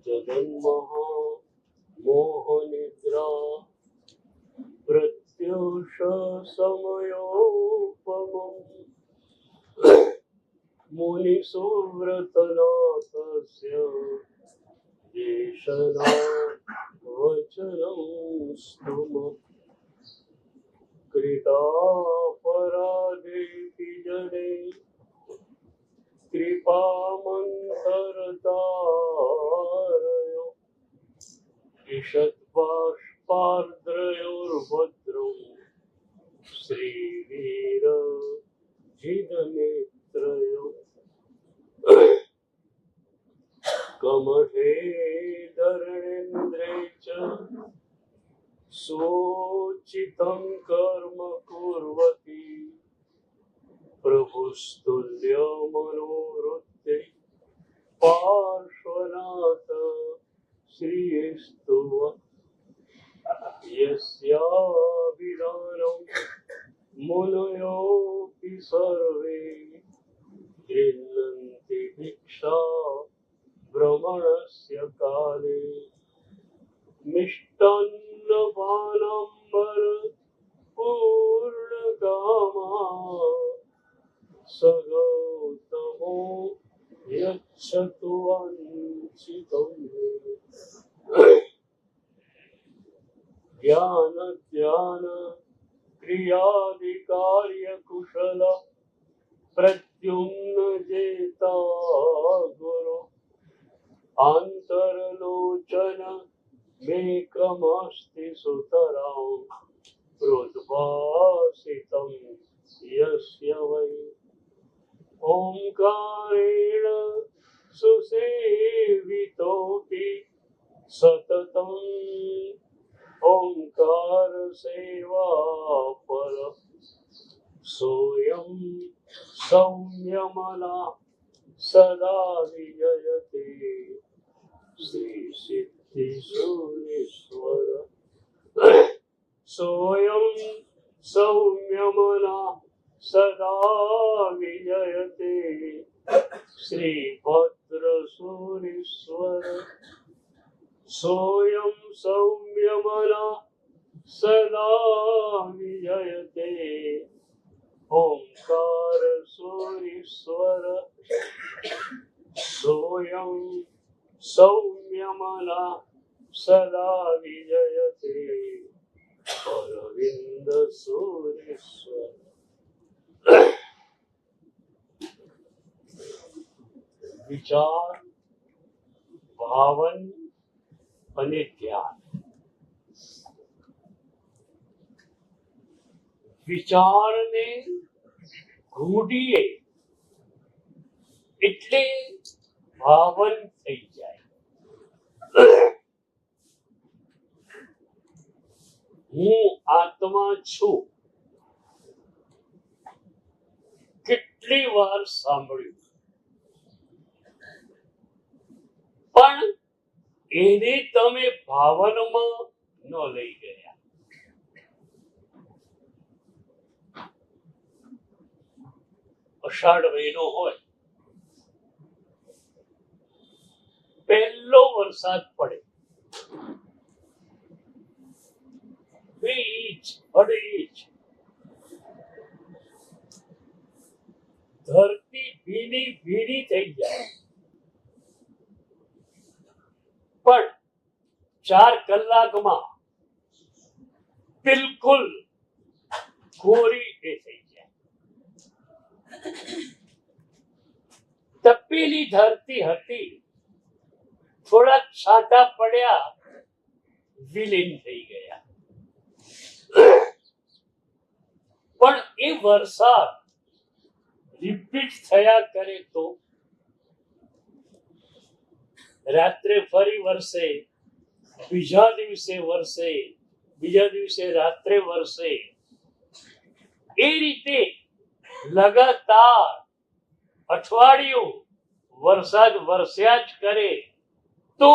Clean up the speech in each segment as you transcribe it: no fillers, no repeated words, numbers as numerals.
जगन्मोह मोहनिद्रा प्रत्युष समयोपमम् मुनिसुव्रतनाथस्य देशनावचनं स्तुमम् कृतापराधेऽपि जने कृपामन्तरतारयो ईषद्बाष्पार्द्रयोर्भद्रं श्रीवीरजितनेत्रयो कमठे धरणेन्द्रे च सोचितं कर्म कुर्वती प्रभुस्तुल्यमनोवृत्ते पार्श्वनाथ श्रीस्तुव यस्याभिधानं मुनयोऽपि सर्वे गृह्णन्ति भिक्षा भ्रमणस्य काले मिष्टान्नपानाम्बर पूर्णकामा स गौतमो यच्छतु वञ्चितं ज्ञान ध्यान क्रियादिकार्य कुशल प्रद्युम्न जेता गुरु अंतरलोचन मे क्रमस्ति सुतरां प्रोद्भासितं यस्य वै ओंकारेण सुसेवितोऽपि सततम् ओंकार सेवा पर सोऽयं सौम्यमना सदा विजयते श्री सिद्धिसूरीश्वर सोऽयं सौम्यमना सदा विजयते श्री भद्रसूरीश्वर सोऽयं सौम्यमना सदा विजयते ओंकार सूरीश्वर सोऽयं सौम्यमना सदा विजयते अरविंद सूरीश्वर विचार भावन અને ધ્યાન વિચારને ઘૂંટીએ એટલે ભાવન થઈ જાય હું આત્મા છું કેટલી વાર સાંભળ્યું પણ એને તમે ભાવનમાં ન લઈ ગયા અષાઢ મહિનો હોય પહેલો વરસાદ પડે 3 ઇંચ 2.5 ઇંચ ધરતી ભીની ભીની થઈ જાય પણ 4 કલાકમાં બિલકુલ કોરી થઈ જાય તપેલી ધરતી હતી થોડા છાંટા પડ્યા વિલીન થઈ ગયા પણ એ વરસાદ રિપીટ થયા કરે તો રાત્રે ફરી વરસે બીજા દિવસે વરસે બીજા દિવસે રાત્રે વરસે એ રીતે લગાતાર અઠવાડિયું વરસાદ વરસ્યા જ કરે તો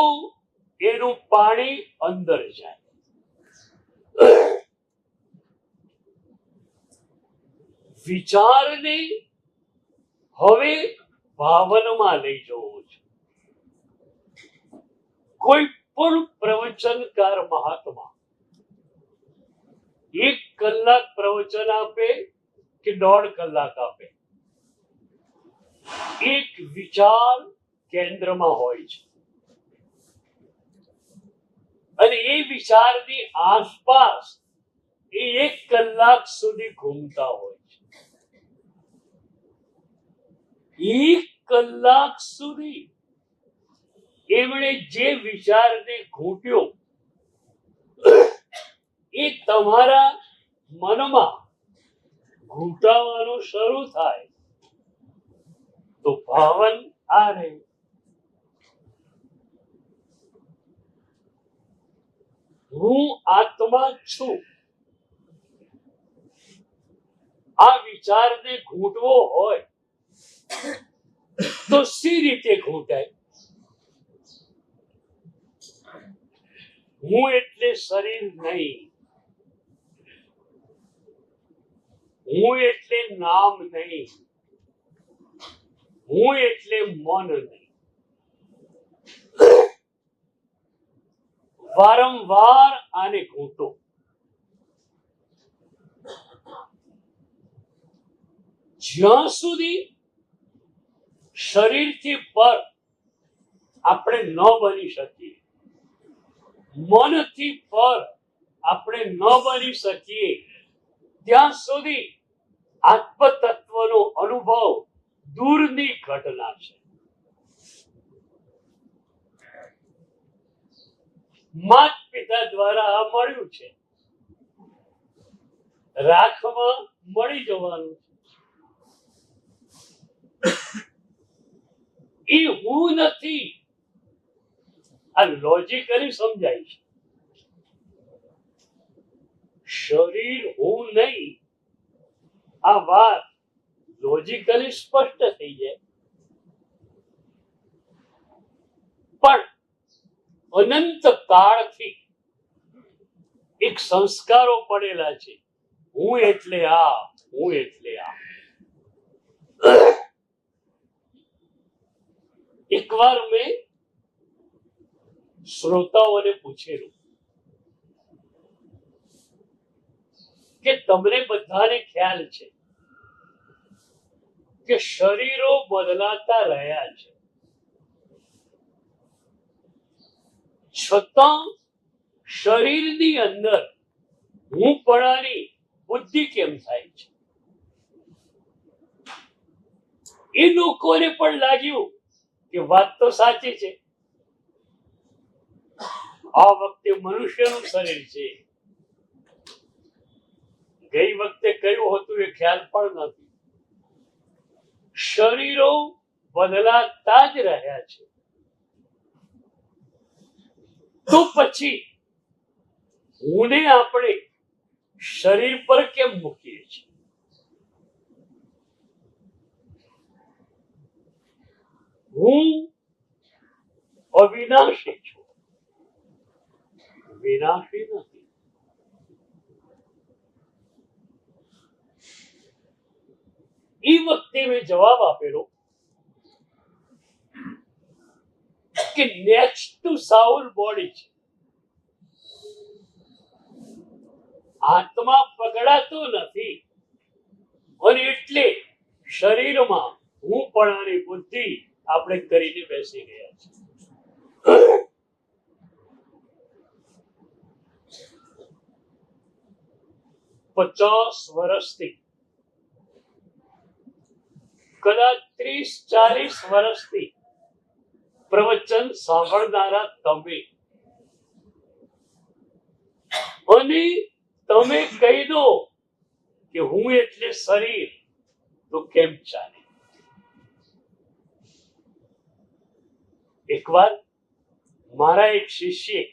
એનું પાણી અંદર જાય વિચારને હવે ભાવનમાં લઈ જવો છે કોઈ પણ પ્રવચનકાર મહાત્મા 1 કલાક પ્રવચન આપે કે 1.5 કલાક આપે, એક વિચાર કેન્દ્રમાં હોય છે અને એ વિચારની આસપાસ એ 1 કલાક સુધી ઘૂમતા હોય છે. 1 કલાક સુધી એમણે જે વિચારને ઘૂંટ્યો એ તમારા મનમાં ઘૂંટાવાનું શરૂ થાય તો ભાવન આ રહે. હું આત્મા છું. આ વિચારને ઘૂંટવો હોય તો સી રીતે ઘૂંટાય? હું એટલે શરીર નહીં, હું એટલે નામ નહીં, હું એટલે મન નહીં. વારંવાર આને ઘૂંટો. જ્યાં સુધી શરીરથી પર આપણે ન બની શકીએ, મનથી પર આપણે ન બની શકીએ, ત્યાં સુધી આત્મ તત્વનો અનુભવ દૂરની ઘટના છે. માત પિતા દ્વારા આ મળ્યું છે, રાખમાં મળી જવાનું છે. એ હું નથી, આ લોજિકલી સમજાય છે. શરીર હું નહીં, આ વાત લોજિકલી સ્પષ્ટ થઈ જાય. પણ અનંત કાળથી એક સંસ્કારો પડેલા છે. હું એટલે આ, હું એટલે આ. એકવાર મેં શ્રોતાઓને પૂછેલું કે તમને બધાને ખ્યાલ છે કે શરીરો બદલાતા રહ્યા છે, છતાં શરીરની અંદર હું પણાની બુદ્ધિ કેમ થાય છે? એ લોકોને પણ લાગ્યું કે વાત તો સાચી છે. આ વખતે મનુષ્યનું શરીર છે, ગઈ વખતે કયું હતું એ ખ્યાલ પણ નથી. શરીરો બદલાતા જ રહ્યા છે. તો પછી હુંને આપણે શરીર પર કેમ મૂકીએ છીએ? હું અવિનાશી છું, વિનાશી નથી. એ વખતે મેં જવાબ આપેલો કે નેક્સ્ટ ટુ સાઉલ બોડી છે. આત્મા પકડાતો નથી અને એટલે શરીરમાં હું પણાની બુદ્ધિ આપણે કરીને બેસી ગયા છે. 50 વર્ષથી, કદાચ 30-40 વર્ષથી પ્રવચન સાંભળનારા તમે, અને તમે કહી દો કે હું એટલે શરીર, તો કેમ ચાલે? એકવાર મારા એક શિષ્યે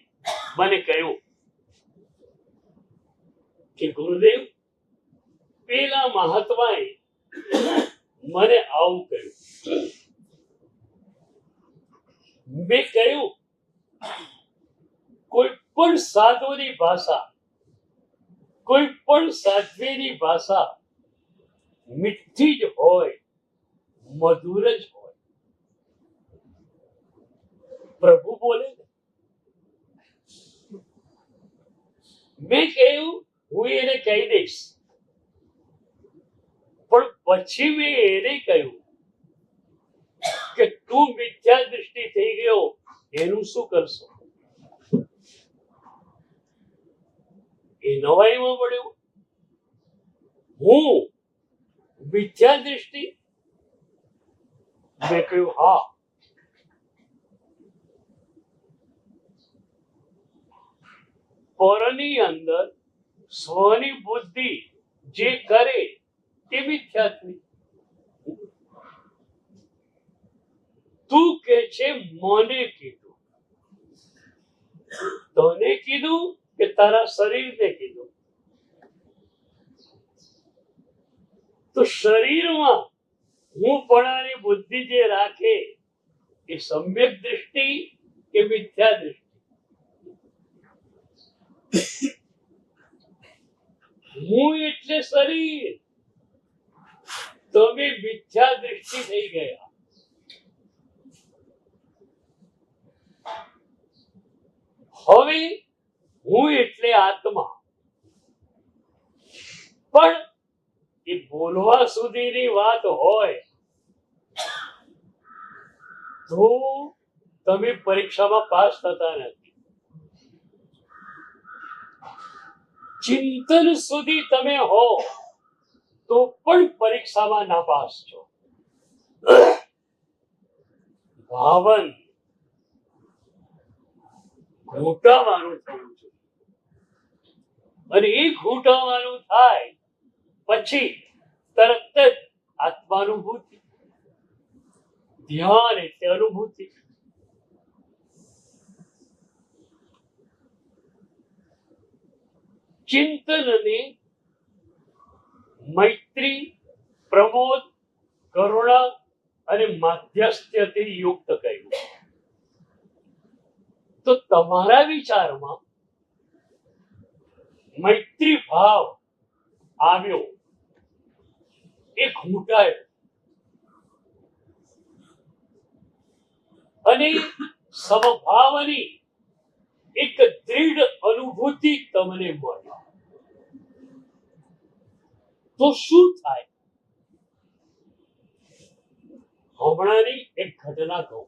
મને કહ્યું કે ગુરુદેવ, પેલા મહાત્માએ મને આવું કહ્યું. મેં કહ્યું, કોઈ પણ સાધુની ભાષા, કોઈ પણ સાધ્વીની ભાષા મીઠી જ હોય, મધુર જ હોય. પ્રભુ બોલે ને, કહી દઈશ, પણ પછી મેં એને કહ્યું કે તું મિથ્યા દૃષ્ટિ થઈ ગયો, એનું શું કરશો? એ નવાઈમાં પડ્યું. હું મિથ્યા દૃષ્ટિ? મેં કહ્યું હા. પરની અંદર સ્વની બુદ્ધિ જે કરે તે મિથ્યા થઈ. તું કે છે મને કીધું, તને કીધું કે તારા શરીરને કીધું? તો શરીરમાં હું પણાની બુદ્ધિ જે રાખે એ સમ્યક દૃષ્ટિ કે મિથ્યા દૃષ્ટિ? હું એટલે શરીર, તમે મિથ્યા દૃષ્ટિ થઈ ગયા. હવે હું એટલે આત્મા. પણ એ બોલવા સુધીની વાત હોય તો તમે પરીક્ષામાં પાસ થતા નથી. ચિંતન સુધી તમે હો તો પણ પરીક્ષામાં નાપાસ છો. ભાવન ઘૂંટાવાનું થવું જોઈએ, અને એ ઘૂંટાવાનું થાય પછી તરત જ આત્માનુભૂતિ. ધ્યાન એટલે અનુભૂતિ. ચિંતનને મૈત્રી, પ્રમોદ, કરુણા અને માધ્યસ્થ્યથી યુક્ત કર્યું. તો તમારા વિચારમાં મૈત્રી ભાવ આવ્યો, એ ઘૂંટાયો, અને સમભાવની એક દૃઢ અનુભૂતિ તમને મળી. તો શું થાય? હમણાંની એક ઘટના કહું.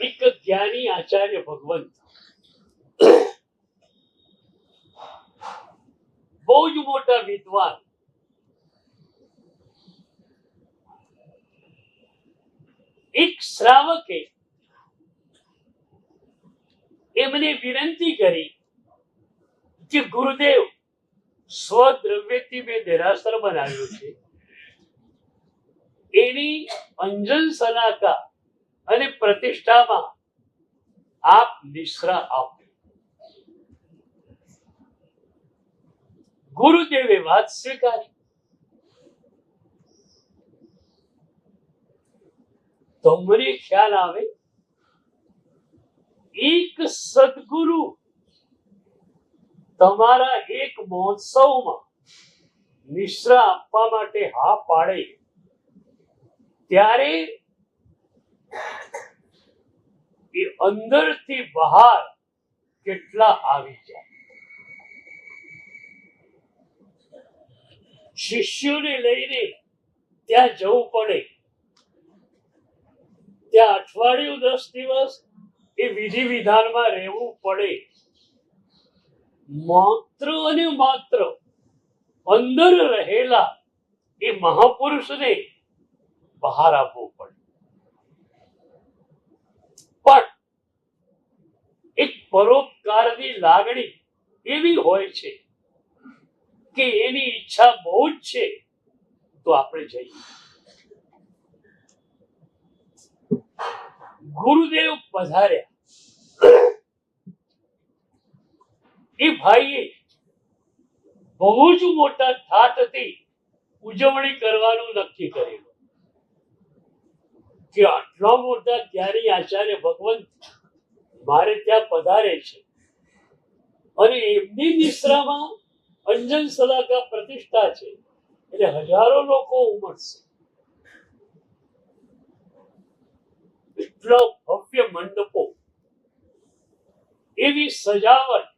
એક જ્ઞાની આચાર્ય ભગવંત, બહુ જ મોટા વિદ્વાન, એક શ્રાવકે એમને વિનંતી કરી કે ગુરુદેવ, સ્વદ્રવ્યથી મેં દેરાસર બનાવ્યું છે, એની અંજન સલાકા અને પ્રતિષ્ઠામાં આપ નિશ્રા આપો. ગુરુદેવે વાત સ્વીકારી. તમને ખ્યાલ આવે, એક સદગુરુ તમારા એક મહોત્સવમાં નિશ્રા આપવા માટે હા પાડે ત્યારે એ અંદરથી બહાર કેટલા આવી જાય. શિષ્યોને લઈને ત્યાં જવું પડે. ત્યાં અઠવાડિયું 10 દિવસ એ વિધિ વિધાનમાં રહેવું પડે. માત્ર અને માત્ર અંદર રહેલા એ મહાપુરુષને બહાર આપવું પડે. પણ એક પરોપકારની લાગણી એવી હોય છે કે એની ઈચ્છા બહુ જ છે તો આપણે જઈએ. ગુરુદેવ પધાર્યા. એ ભાઈએ બહુ જ મોટા ઠાઠથી ઉજવણી કરવાનું નક્કી કરેલું કે આટલા મોટા જ્ઞાની આચાર્ય ભગવંત મારે ત્યાં પધારે છે, અને એમની નિશ્રામાં અંજન સલાકા પ્રતિષ્ઠા છે, એટલે હજારો લોકો ઉમટશે. એટલા ભવ્ય મંડપો, એવી સજાવટ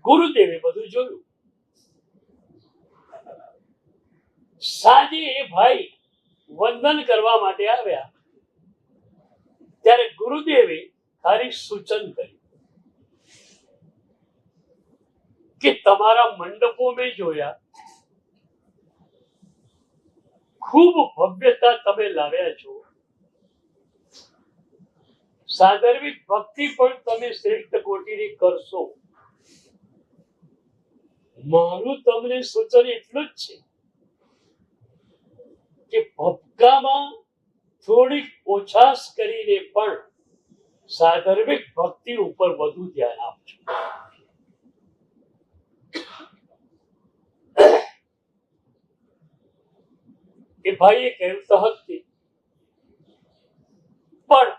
ગુરુદેવે બધું જોયું. સાંજે એ ભાઈ વંદન કરવા માટે આવ્યા ત્યારે ગુરુદેવે ખાલી સૂચન કર્યું કે તમારા મંડપો મેં જોયા, ખૂબ ભવ્યતા તમે લાવ્યા છો, સાંદર્ભિક ભક્તિ પણ તમે શ્રેષ્ઠ કોટીની કરશો. મારું તમને સૂચન એટલું જ છે કે ભક્કામાં થોડીક ઓછાશ કરીને પણ સાંદર્ભિક ભક્તિ ઉપર વધુ ધ્યાન આપજો. એ ભાઈએ કહ્યું તો હતી, પણ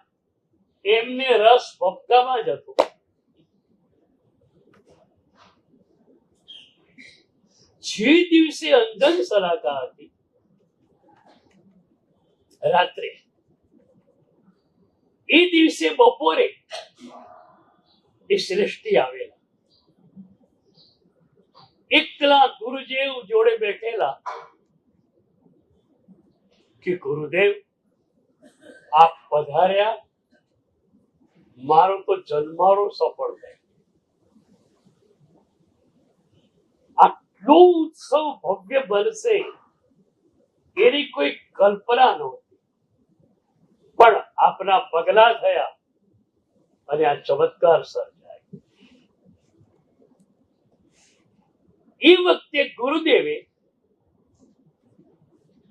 એમને રસ ભક્કામાં જ હતો. જે દિવસે અંજન સલાકા હતી, રાત્રે એ દિવસે બપોરે એ શ્રેષ્ઠી આવેલા. એકલા ગુરુદેવ જોડે બેઠેલા કે ગુરુદેવ આપ પધાર્યા, મારો તો જન્મારો સફળ થયો. આટલો ઉત્સવ ભવ્ય બનશે એની કોઈ કલ્પના નહોતી, પણ આપના પગલા થયા અને આ ચમત્કાર સર્જાય. એ વખતે ગુરુદેવે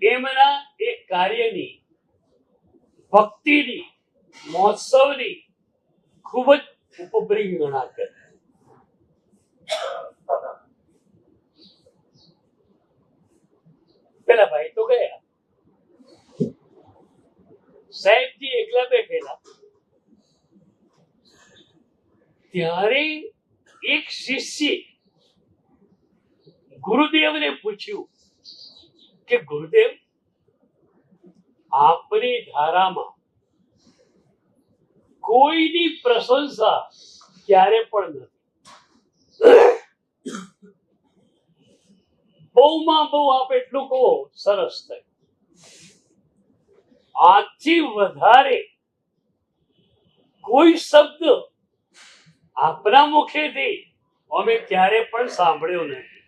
એમના એ કાર્યની, ભક્તિની, મહોત્સવની ખૂબ જ ઉપબ્રિંગણા કરી. પેલા ભાઈ તો ગયા, સાહેબજી એકલા બેઠેલા. ત્યારે એક શિષ્ય ગુરુદેવને પૂછ્યું કે ગુરુદેવ, આપની ધારામાં કોઈની પ્રશંસા ક્યારે પણ નથી. બહુમાં બહુ આપ એટલું કહો સરસ થાય, આથી વધારે કોઈ શબ્દ આપના મુખેથી અમે ક્યારે પણ સાંભળ્યો નથી.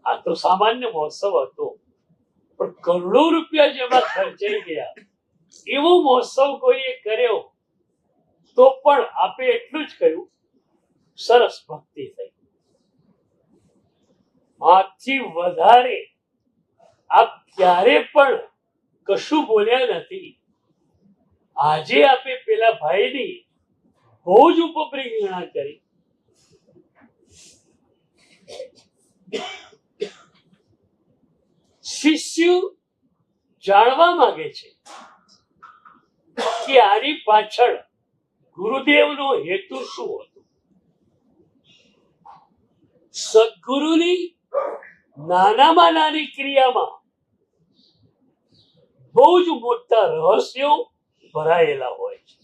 આ તો સામાન્ય મહોત્સવ હતો, પણ કરોડો રૂપિયા જેમાં ખર્ચાઈ ગયા એવો મહોત્સવ કોઈએ કર્યો તો પણ આપે એટલું જ કહ્યું, સરસ ભક્તિ થઈ. આથી વધારે આપ ક્યારે પણ કશું બોલ્યા નથી. આજે આપે પેલા ભાઈની બહુ જ ઉપપ્રિંગણા કરી. શિષ્ય જાણવા માંગે છે કે આની પાછળ ગુરુદેવનો હેતુ શું હતો. સદગુરુની નાનામાં નાની ક્રિયામાં બહુ જ મોટા રહસ્યો ભરાયેલા હોય છે.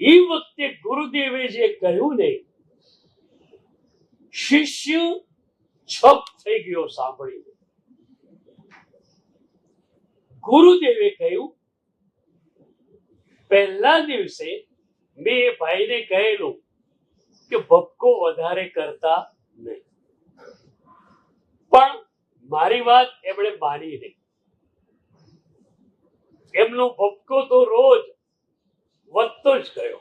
એ વખતે ગુરુદેવે જે કહ્યું ને, શિષ્ય છપ થઈ ગયો સાંભળીને. ગુરુદેવે કહ્યું, પહેલા દિવસે મેં એ ભાઈને કહેલું કે ભક્કો વધારે કરતા નહીં, પણ મારી વાત એમણે માની નહીં. એમનો ભક્કો તો રોજ વધતો જ ગયો.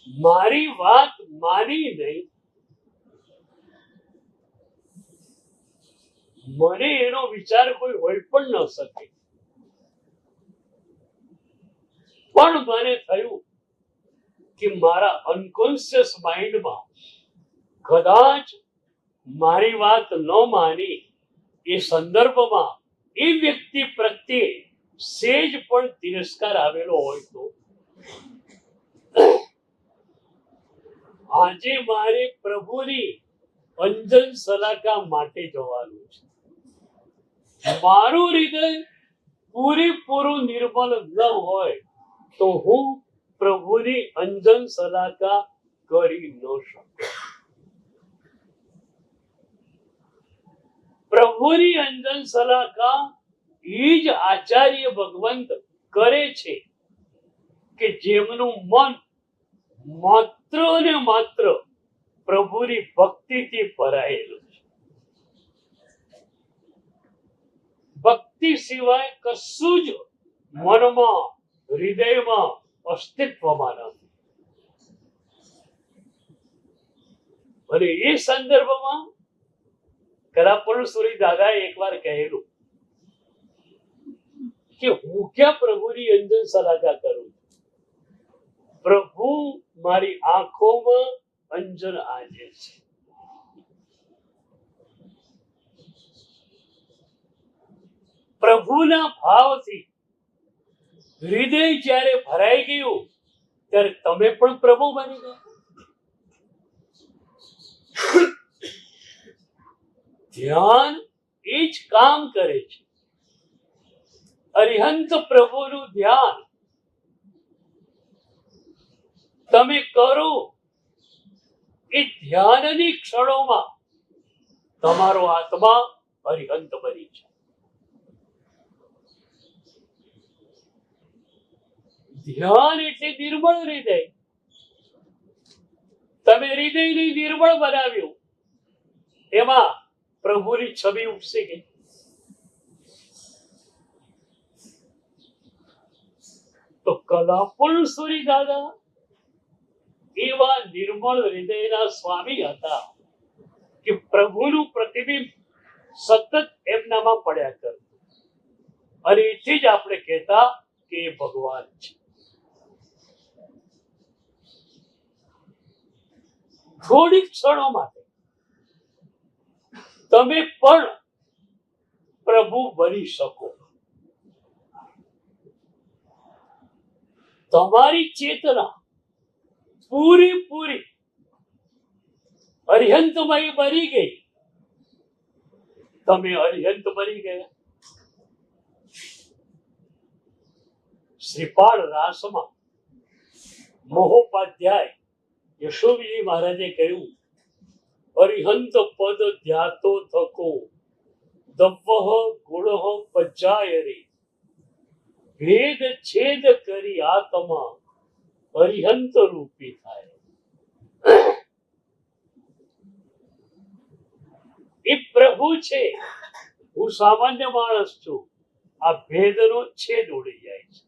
મારી વાત માની નહીં. મને એનો વિચાર કોઈ હોય પણ ન શકે, પણ મને થયું કે મારા અનકોન્શિયસ માઇન્ડમાં કદાચ મારી વાત ન માની એ સંદર્ભમાં એ વ્યક્તિ પ્રત્યે સેજ પણ તિરસ્કાર આવેલો હોય તો આજે મારે પ્રભુની અંજન સલાકા માટે જવાનું છે. મારું હૃદય પૂરેપૂરું નિર્મળ ન હોય તો હું પ્રભુની અંજન સલાકા કરી ન શકું. પ્રભુની અંજન સલાકા એ જ આચાર્ય ભગવંત કરે છે કે જેમનું મન માત્ર ને માત્ર પ્રભુની ભક્તિથી ભરાયેલું છે. ભક્તિ સિવાય કશું જ મનમાં હૃદયમાં અસ્તિત્વમાં નથી. અને એ સંદર્ભમાં કરાપણસુરી દાદાએ એકવાર કહેલું કે હું ક્યાં પ્રભુની અંજન સલાકા કરું. પ્રભુ મારી આંખોમાં અંજન આંજે છે. પ્રભુના ભાવથી હૃદય જ્યારે ભરાઈ ગયું ત્યારે તમે પણ પ્રભુ બની ગયા. ધ્યાન એ જ કામ કરે છે. અરિહંત પ્રભુનું ધ્યાન તમે કરો એ ધ્યાનની ક્ષણોમાં તમારો આત્મા અરિહંત બની છે. ધ્યાન એટલે નિર્મળ હૃદય. તમે હૃદયને નિર્મળ બનાવ્યું, એમાં પ્રભુની છબી ઉપસી ગઈ. તો કલાપણસુરી દાદા એવા નિર્મળ હૃદયના સ્વામી હતા કે પ્રભુનું પ્રતિબિંબ સતત એમનામાં પડ્યા કરતું. અને એથી જ આપણે કહેતા કે એ ભગવાન છે. થોડીક ક્ષણો માટે તમે પણ પ્રભુ બની શકો. તમારી ચેતના પૂરેપૂરી અરિહંતમય બની ગઈ. તમે અરિહંત બની ગયા. શ્રીપાળ રાસમાં મહોપાધ્યાય યશોવીજી મહારાજે કહ્યું, અરિહંત પદ ધ્યાતો થકો દવ્વઃ ગુણઃ પજ્જાય રે. ભેદ છેદ કરી આત્મા અરિહંત રૂપી થાય. એ પ્રભુ છે, હું સામાન્ય માણસ છું. આ ભેદનો છેદ ઉડી જાય છે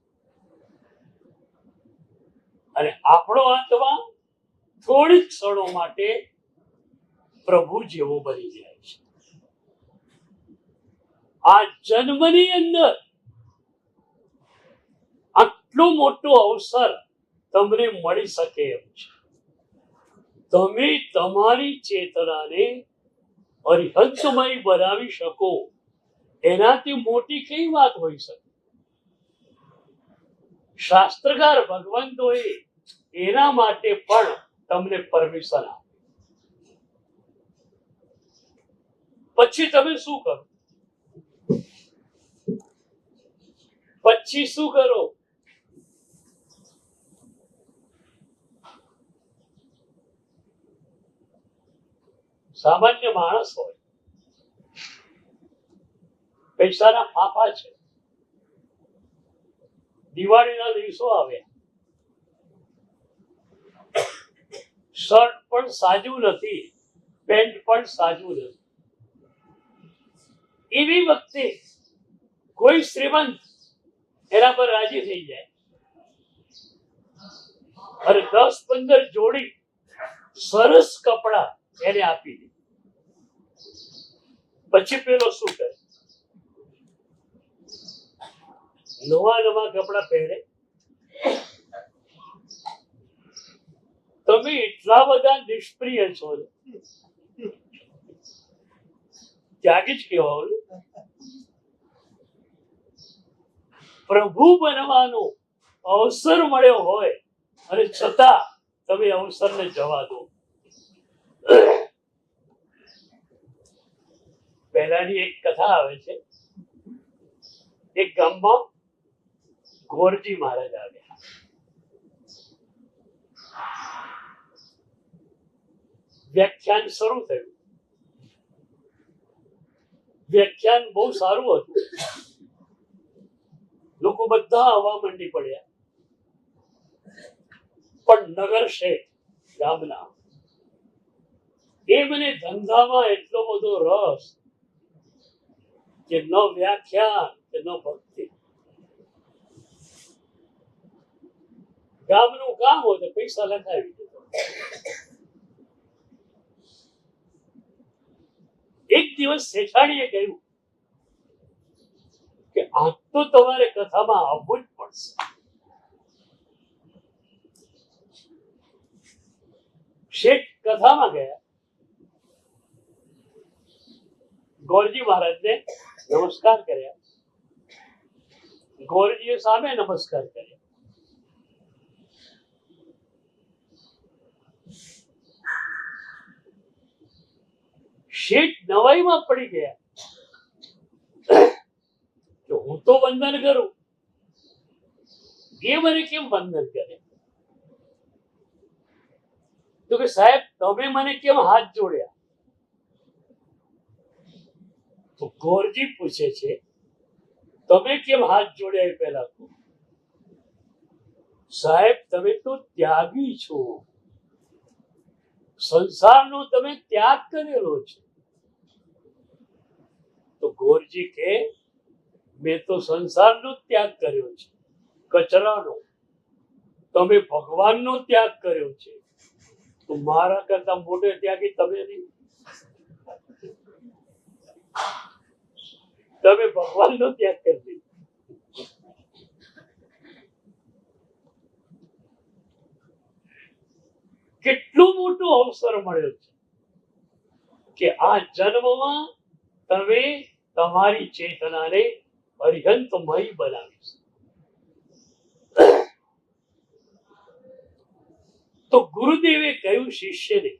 અને આપણો આત્મા થોડી ક્ષણો માટે પ્રભુ જેવો બની જાય છે. આ જન્મની અંદર આટલો મોટો અવસર તમને મળી શકે એમ છે. તમે તમારી ચેતનાને અરિહંતમય બનાવી શકો, એનાથી મોટી કઈ વાત હોઈ શકે. શાસ્ત્રકાર ભગવંતોએ એના માટે પણ તમને પરમિશન આપી. પછી તમે શું કરો? પછી શું કરો? સામાન્ય માણસ હોય, પૈસાના ફાફા છે, દિવાળીના દિવસો આવ્યા, શર્ટ પણ સાજું નથી, પેન્ટ પણ સાજું નથી. એવી વખતે કોઈ શ્રીમંત એના પર રાજી થઈ જાય અને 10-15 જોડી સરસ કપડા એને આપી દે. પછી પેલો શું કરે? નવા કપડા પહેરે. તમે એટલા બધા નિષ્પ્રિય છો, ત્યાગી જ કહેવાય. પ્રભુ બનવાનો અવસર મળ્યો હોય અને છતાં તમે અવસરને જવા દો. પહેલાની એક કથા આવે છે. એક ગામમાં ગોરજી મહારાજ આવ્યા. વ્યાખ્યાન શરૂ થયું. વ્યાખ્યાન બહુ સારું હતું. લોકો બધા આવવા મંડી પડ્યા. પણ નગર શેઠ ગામના એ મને ધંધામાં એટલો બધો રસ કે ન વ્યાખ્યાન કે ન ભક્તિ. ગામનું કામ હોય તો પૈસા લખાવી દીધો. એક દિવસ શેઠાણીએ કહ્યું કે આજ તો તમારે કથામાં આવવું જ પડશે. શેઠ કથામાં ગયા. ગોરજી મહારાજને નમસ્કાર કર્યા. ગોરજીએ સામે નમસ્કાર કર્યા. શેઠ નવાઈમાં પડી ગયા કે હું તો વંદન કરું, એ મને કેમ વંદન કરે? તો કે સાહેબ તમે મને કેમ હાથ જોડ્યા? તો ગોરજી પૂછે છે તમે કેમ હાથ જોડ્યા? એ પહેલા સાહેબ તમે તો ત્યાગી છો, સંસારનો તમે ત્યાગ કરેલો છે. તો ગોરજી કે મેં તો સંસારનો ત્યાગ કર્યો છે, કચરાનો. તમે ભગવાનનો ત્યાગ કર્યો છે. તો મારા કરતા મોટે ત્યાગી તમે નહીં. તમે ભગવાનનો ત્યાગ કરી દીધો. કેટલો મોટો અવસર મળ્યો છે કે આ જન્મમાં તમે તમારી ચેતનાને અરિહંતમય બનાવી. તો ગુરુદેવે કહ્યું શિષ્યને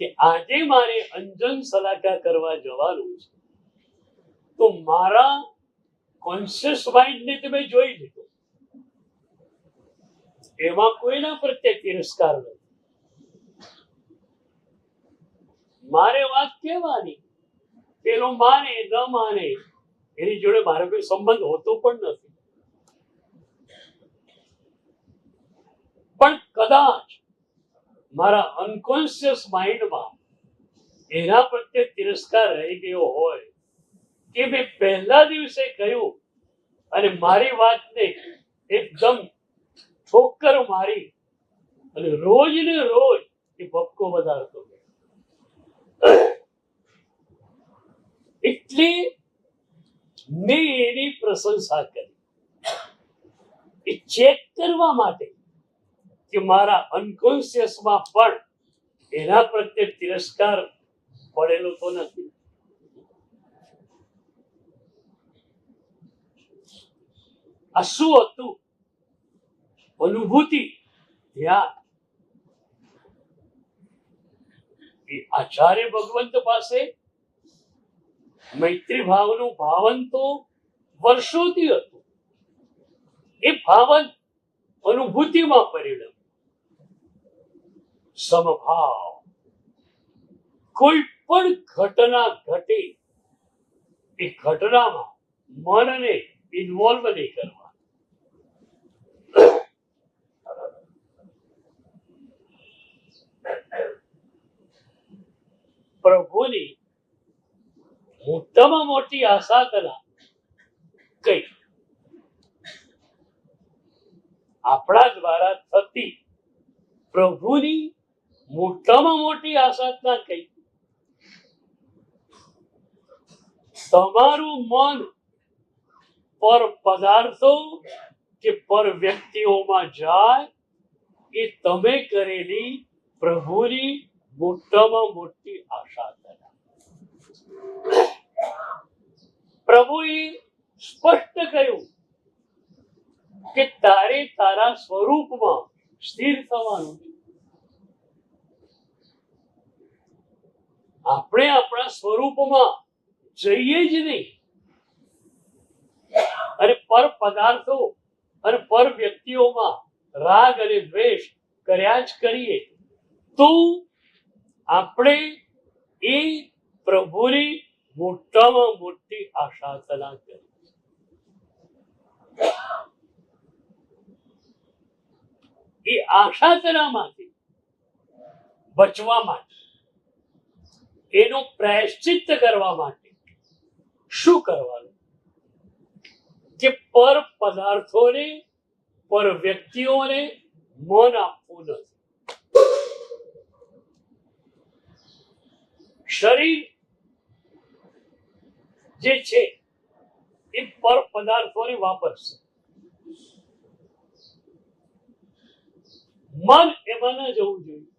કે આજે મારે અંજન સલાકા કરવા જવાનું છે. તો મારા કોન્શિયસ માઇન્ડને તમે જોઈ લીધો, એમાં કોઈના પ્રત્યે તિરસ્કાર નથી. મારે વાત કહેવાની, પેલો માને ન માને એની જોડે મારો કોઈ સંબંધ હોતો પણ નથી. પણ કદાચ મારા અનકોન્શિયસ માઇન્ડમાં એના પ્રત્યે તિરસ્કાર રહી ગયો હોય કે મેં પહેલા દિવસે કહ્યું અને મારી વાતને એકદમ ઠોકર મારી અને રોજ ને રોજ એ ભપકો વધારતો. એટલે મેં એની પ્રશંસા કરી, એ ચેક કરવા માટે કે મારા અનકોન્શિયસમાં પણ એના પ્રત્યે તિરસ્કાર પડેલો તો નથી. આ શું હતું? અનુભૂતિ, ધ્યાન. એ આચાર્ય ભગવંત પાસે મૈત્રી ભાવનું ભાવન તો વર્ષોથી હતું. એ ભાવન અનુભૂતિમાં પરિણમ્યું. સમભાવ. કોઈ પણ ઘટના ઘટે એ ઘટનામાં મનને ઇન્વોલ્વ નહીં કરવા. પ્રભુની મોટામાં મોટી આસાધના કઈ? આપણા દ્વારા થતી પ્રભુની મોટામાં મોટી આસાધના કઈ? તમારું મન પર પદાર્થો કે પર વ્યક્તિઓમાં જાય એ તમે કરેલી પ્રભુની મોટામાં મોટી આસાધના. પ્રભુએ સ્પષ્ટ કહ્યું કે તારે તારા સ્વરૂપમાં સ્થિર થવાનું છે. આપણે આપણા સ્વરૂપમાં જઈએ જ નહીં અને પર પદાર્થો અને પર વ્યક્તિઓમાં રાગ અને દ્વેષ કર્યા જ કરીએ તો આપણે એ પ્રભુની મોટામાં મોટી આશાતના કરી. એ આશાતનામાંથી બચવા માટે, એનું પ્રાયશ્ચિત્ત કરવા માટે શું કરવાનું કે પર પદાર્થોને, પર વ્યક્તિઓને મન આપવું નથી. શરીર જે છે એ પર પદાર્થોને વાપરશે, મન એમાં ન જવું જોઈએ.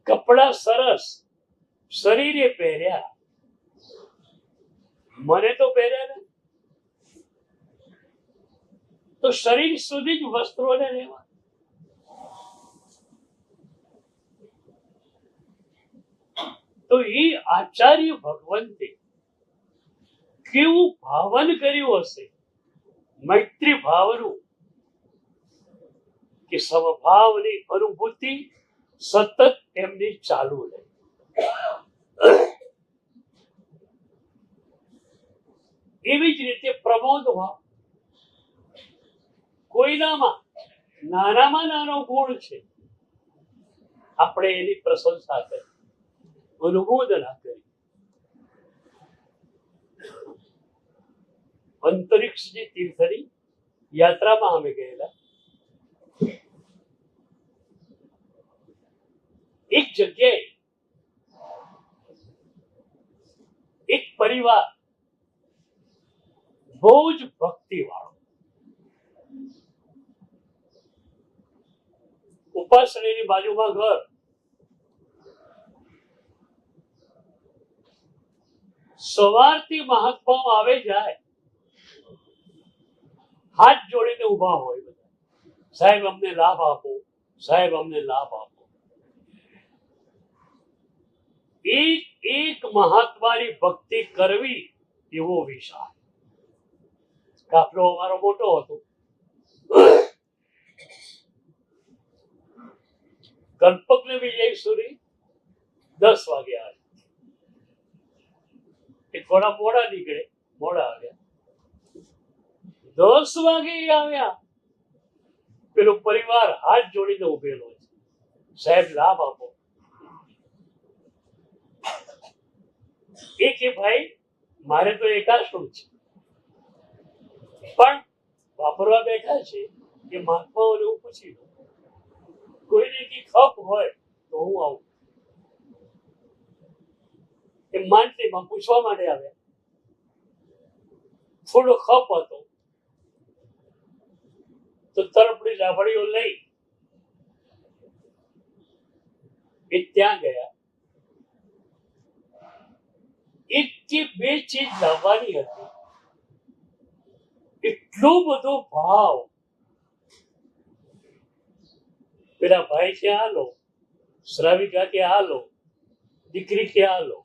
કપડા સરસ શરીરે પહેર્યા, મને તો પહેર્યા ને, તો શરીર સુધી જ વસ્ત્રોને લેવા. તો એ આચાર્ય ભગવંતે કેવું ભાવન કર્યું હશે, મૈત્રી ભાવનું, કે સમભાવની અનુભૂતિ સતત એમની ચાલુ રહે. એવી જ રીતે પ્રમોદ ભાવ, કોઈનામાં નાનામાં નાનો ગુણ છે, આપણે એની પ્રશંસા કરી, અનુમોદના કરી. અંતરિક્ષની તીર્થની યાત્રામાં અમે ગયેલા. એક જગ્યાએ એક પરિવાર બહુ જ ભક્તિ વાળો, ઉપાસણીની બાજુમાં ઘર, સવારથી મહાત્માઓ આવે જાય, હાથ જોડીને ઉભા હોય બધા, સાહેબ અમને લાભ આપો, સાહેબ અમને લાભ આપો. એક એક મહાત્માની ભક્તિ કરવી એવો વિશાળ કાફલો અમારો મોટો હતો. કલ્પકને વિજય સુરી 10 વાગે આવે, એ થોડા મોડા નીકળે, મોડા આવ્યા. 10 વાગે આવ્યા, પેલો પરિવાર હાથ જોડીને ઉભેલો છે, સાહેબ લાભ આપો. એ કે ભાઈ મારે તો એકાશ્રમ છે, પણ વાપરવા બેઠા છે એ મહાત્માઓને હું પૂછી લઉં, કોઈને કી ખપ હોય તો હું આવું. એ માનતીમાં પૂછવા માટે આવ્યા. થોડો ખપ હતો તો તરફડી લાભડીઓ લઈ એ ત્યાં ગયા. એક કે બે ચીજ લાવવાની હતી, એટલો બધો ભાવ. પેલા ભાઈ કે હાલો, શ્રાવિકા કે હાલો, દીકરી કે હાલો.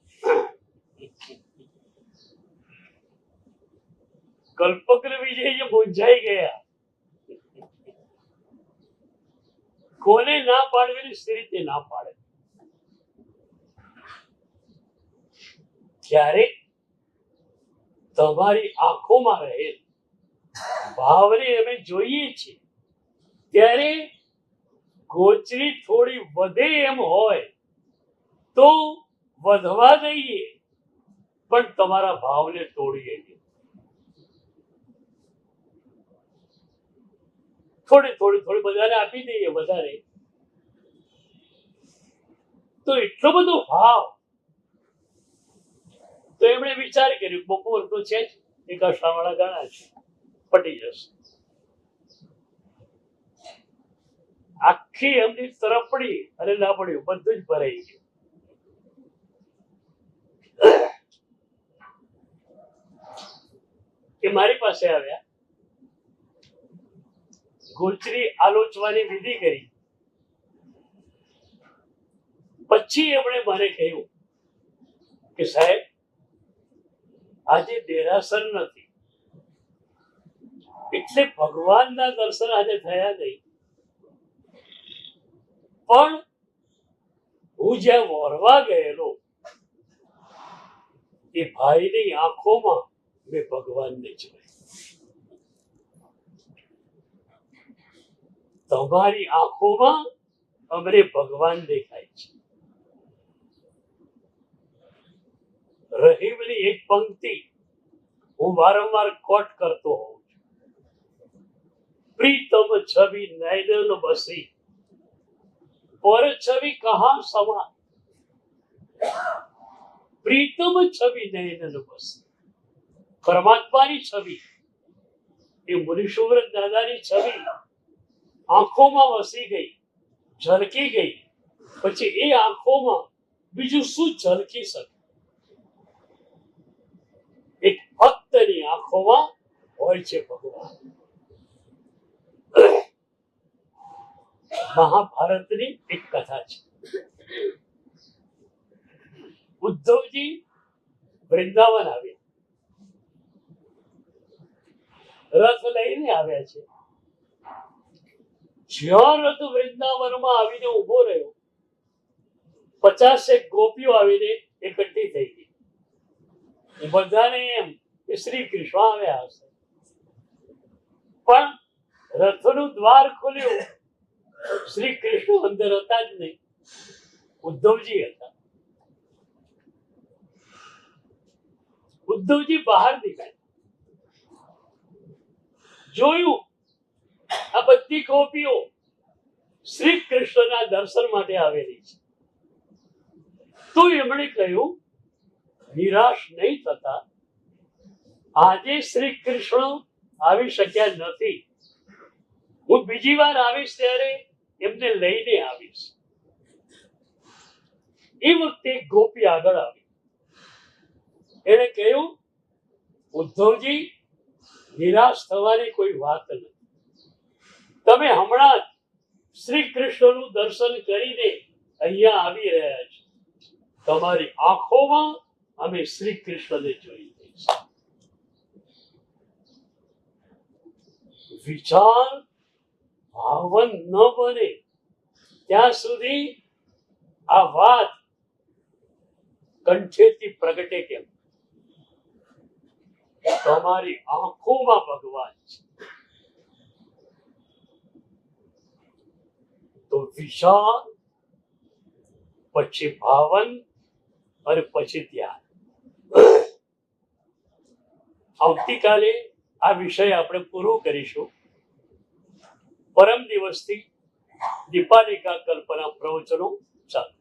કલ્પક વિજય મૂંઝાઈ ગયા, કોને ના પાડવી સી રીતે ના પાડે. ક્યારેક તમારી આંખોમાં રહેલ ભાવને અમે જોઈએ છીએ, ત્યારે ગોચરી થોડી વધે એમ હોય તો વધવા દઈએ, પણ તમારા ભાવને તોડીએ નહીં. થોડી થોડી થોડી બધાને આપી દઈએ, વધારે તો એટલો બધો ભાવ. તો એમણે વિચાર કર્યો બપોર તો છે જ, એકાશાવાળા ઘણા છે, પટી જશે. આખી એમની તરફડી અને લાપડીઓ બધું જ ભરાઈ ગયું. એ મારી પાસે આવ્યા, ગોચરી આલોચવાની વિધિ કરી. પછી એમણે મને કહ્યું કે સાહેબ આજે દેરાસર નથી એટલે ભગવાનના દર્શન આજે થયા નહીં, પણ હું જ્યાં વોરવા ગયેલો એ ભાઈની આંખોમાં મેં ભગવાનને જોયા. તમારી આંખોમાં અમને ભગવાન દેખાય છે. રહીમની એક પંક્તિ હું વારંવાર કોટ કરતો હોઉં છું. પ્રીતમ છબી નયન બસી પર છબી કહા સમા. પ્રીતમ છબી નયન બસી, પરમાત્માની છબી એ મુનીશ્વર દાદાની છબી આંખોમાં વસી ગઈ, ઝલકી ગઈ. પછી એ આંખોમાં બીજું શું ઝલકી શકે? એક ભક્તની આંખોમાં હોય છે ભગવાન. મહાભારતની એક કથા છે. ઉદ્ધવજી વૃંદાવન આવ્યા, રથ લઈને આવ્યા છે. જ્યાં રથ વૃંદાવનમાં આવીને ઉભો રહ્યો, 50 ગોપીઓ આવીને એકઠી થઈ ગઈ. બધાને એમ કે શ્રી કૃષ્ણ આવ્યા હશે, પણ રથનું દ્વાર ખોલ્યું, શ્રી કૃષ્ણ અંદર હતા જ નહીં, ઉદ્ધવજી હતા. ઉદ્ધવજી બહાર નીકળ્યા, જોયું આ બધી ગોપીઓ શ્રી કૃષ્ણના દર્શન માટે આવેલી છે. તો એમણે કહ્યું નિરાશ નહીં થતા, આજે શ્રી કૃષ્ણ આવી શક્યા નથી, હું બીજી વાર આવીશ ત્યારે એમને લઈને આવીશ. એ વખતે ગોપી આગળ આવી, એને કહ્યું ઉદ્ધવજી નિરાશ થવાની કોઈ વાત નથી, તમે હમણાં જ શ્રી કૃષ્ણનું દર્શન કરીને અહીંયા આવી રહ્યા છો, તમારી આંખોમાં અમે શ્રી કૃષ્ણને જોઈ દઈશું. વિચાર ભાવન ન બને ત્યાં સુધી આ વાત કંઠેથી પ્રગટે કેમ? તમારી આંખોમાં ભગવાન છે. તો વિચાર, પછી ભાવન અને પછી ધ્યાન. આવતીકાલે આ વિષય આપણે પૂરો કરીશું. પરમ દિવસથી દીપાલિકા કલ્પના પ્રવચનો ચાલુ.